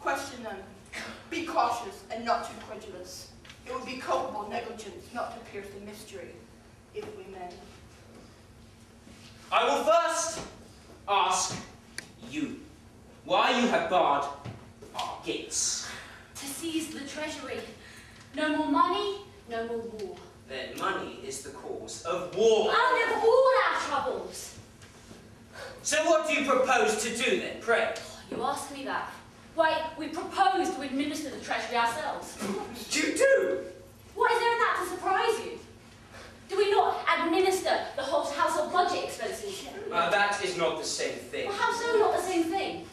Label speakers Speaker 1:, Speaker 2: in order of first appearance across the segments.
Speaker 1: Question them. Be cautious and not too credulous. It would be culpable negligence not to pierce the mystery, if we may.
Speaker 2: I will first ask you why you have barred our gates.
Speaker 3: To seize the treasury. No more money, no more war.
Speaker 2: Then money is the cause of war.
Speaker 3: And of all our troubles.
Speaker 2: So what do you propose to do then, pray?
Speaker 3: You ask me that. Why, we propose to administer the treasury ourselves.
Speaker 2: You do?
Speaker 3: What is there in that to surprise you? Do we not administer the whole household budget expenses?
Speaker 2: That is not the same thing.
Speaker 3: Well, how so not the same thing?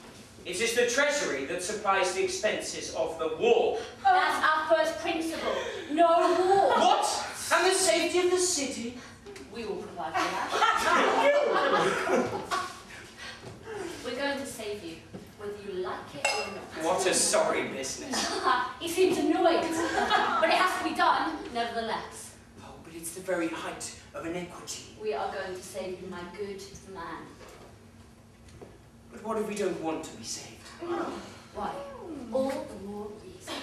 Speaker 2: It is the treasury that supplies the expenses of the war.
Speaker 3: That's our first principle. No war.
Speaker 2: What? And the safety of the city?
Speaker 3: We will provide for that. We're going to save you, whether you like it or not.
Speaker 2: What a sorry business.
Speaker 3: He seems annoyed, but it has to be done, nevertheless.
Speaker 2: Oh, but it's the very height of iniquity.
Speaker 3: We are going to save you, my good man.
Speaker 2: But what if we don't want to be saved?
Speaker 3: Why? All the more reason.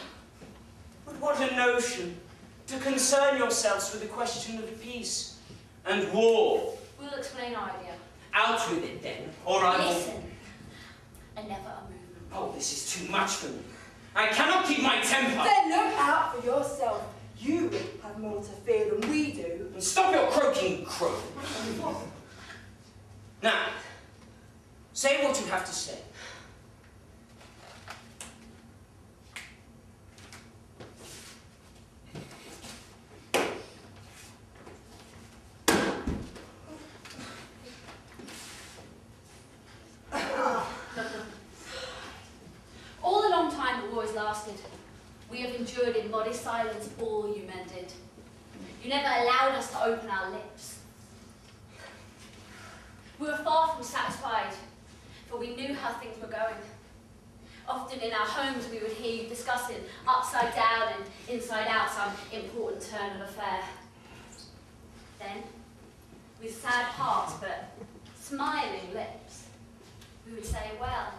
Speaker 2: But what a notion to concern yourselves with the question of peace and war.
Speaker 3: We'll explain our idea.
Speaker 2: Out with it then, or I will...
Speaker 3: Listen. And never a movement.
Speaker 2: Oh, this is too much for me. I cannot keep my temper.
Speaker 4: Then look out for yourself. You have more to fear than we do.
Speaker 2: And stop your croaking, crow. Now, say what you have to say.
Speaker 3: All the long time the war has lasted, we have endured in modest silence all you men did. You never allowed us to open our lips. We were far from satisfied, for we knew how things were going. Often in our homes we would hear you discussing upside down and inside out some important turn of affair. Then, with sad hearts but smiling lips, we would say, well,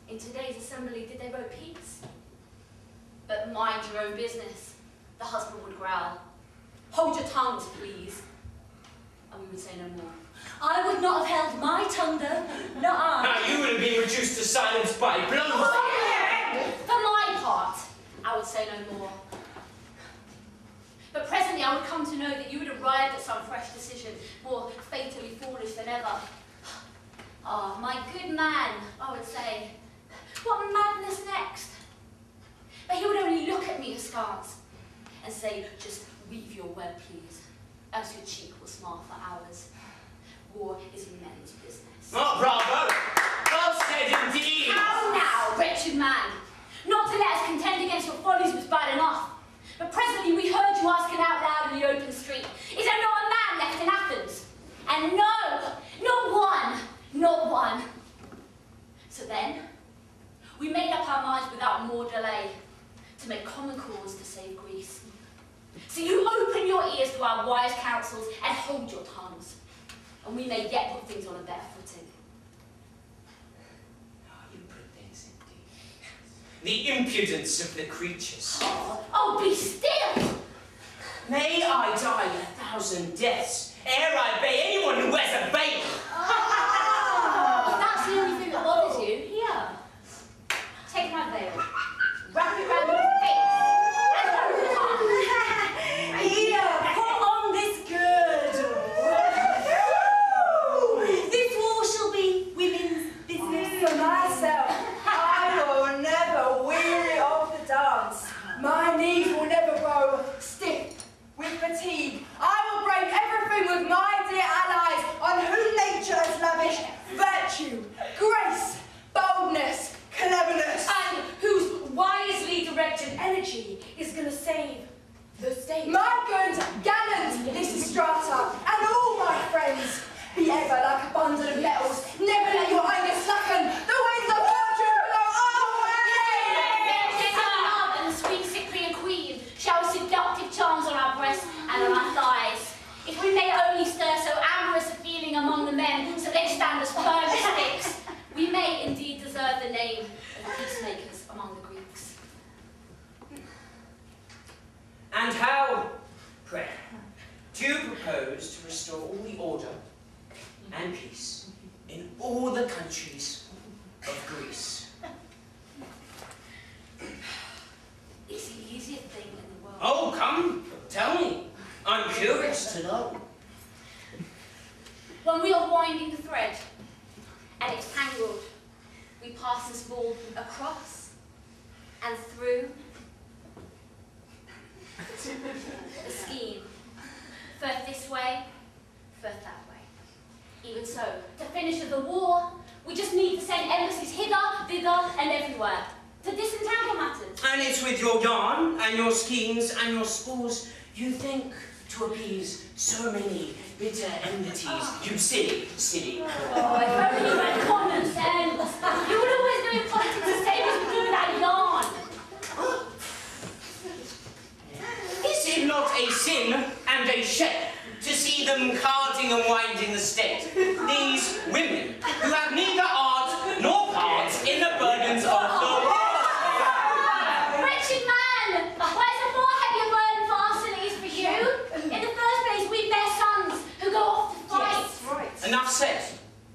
Speaker 3: in today's assembly did they vote peace? But mind your own business, the husband would growl. Hold your tongues, please. And we would say no more. I would not have held my tongue though, not I.
Speaker 2: Now you would have been reduced to silence by blows.
Speaker 3: For my part, I would say no more. But presently I would come to know that you had arrived at some fresh decision, more fatally foolish than ever. Ah, my good man, I would say. What madness next? But he would only look at me askance and say, just weave your web, please, else your cheek will smile for hours. War is men's business.
Speaker 2: Oh, bravo! Well said indeed!
Speaker 3: How now, wretched man? Not to let us contend against your follies was bad enough. But presently we heard you asking out loud in the open street, is there not a man left in Athens? And no, not one, not one. So then, we made up our minds without more delay to make common cause to save Greece. So you open your ears to our wise counsels and hold your tongues, and we may yet put things on a better footing.
Speaker 2: Oh, you pretense indeed. The impudence of the creatures.
Speaker 3: Oh, be still!
Speaker 2: May I die 1,000 deaths ere I obey anyone who wears a veil!
Speaker 3: If that's the only thing that bothers you, here. Take my veil. Wrap it round your face. And over the tongue.
Speaker 4: Here, put on this girdle. This war shall be women's business. For myself, I will never weary of the dance. My knees will never grow stiff with fatigue. I will break everything with my dear allies on whom nature has lavished virtue, grace, boldness, cleverness.
Speaker 3: And whose wisely directed energy is going to save the state.
Speaker 4: My good, gallant Lysistrata, and all my friends, be ever like a bundle of metals. Never let your anger slacken. The winds of fortune blow our way.
Speaker 3: Love and the sweet Cyprian queen shower seductive charms on our breasts and on our thighs. If we may only stir so amorous a feeling among the men, so they stand as firm as sticks, we may indeed deserve the name of peacemakers among the Greeks.
Speaker 2: And how, pray, do you propose to restore all the order and peace in all the countries of Greece?
Speaker 3: It's the easiest thing in the world.
Speaker 2: Oh, come, tell me. I'm curious to know.
Speaker 3: When we are winding the thread and it's tangled, we pass this ball across and through the skein. First this way, first that way. Even so, to finish the war, we just need to send embassies hither, thither, and everywhere to disentangle matters.
Speaker 2: And it's with your yarn and your skeins and your spools you think to appease so many bitter enmities. You silly.
Speaker 3: Oh, if only you had common sense. You would always do in politics the same as we do with that yarn.
Speaker 2: Is it not a sin and a shame to see them carding and winding the state? These women who have neither art nor part in the burdens of the world.
Speaker 3: Wretched man! Where's a more heavier burden for us than it is for you? In the first place, we bear sons who go off to fight.
Speaker 1: Yes, right.
Speaker 2: Enough said.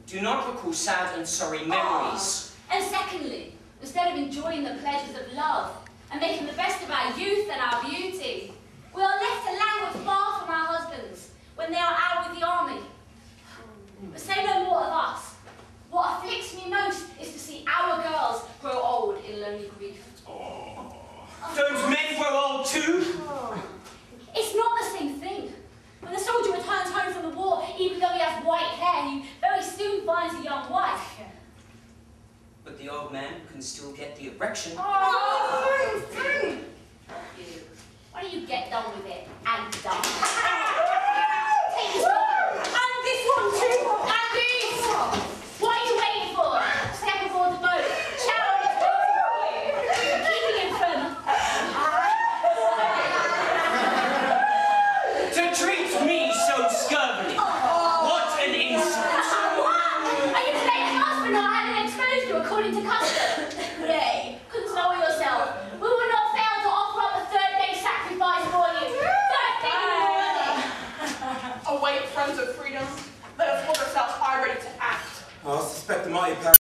Speaker 2: Do not recall sad and sorry memories.
Speaker 3: And secondly, instead of enjoying the pleasures of love and making the best of our youth and our beauty, we are left to languish far from our husbands when they are out with the army. But say no more of us. What afflicts me most is to see our girls grow old in lonely grief.
Speaker 2: Don't men grow old too?
Speaker 3: It's not the same thing. When the soldier returns home from the war, even though he has white hair, he very soon finds a young wife.
Speaker 2: But the old man can still get the erection.
Speaker 3: Oh, you. Why don't you get done with it and done? Take this one. And this one too. And this. What are you waiting for? Step aboard the boat. Sharon is waiting for you. Keeping him from.
Speaker 2: To treat me so scurvily. What an insult.
Speaker 3: Are you to blame us for not having exposed you according to custom?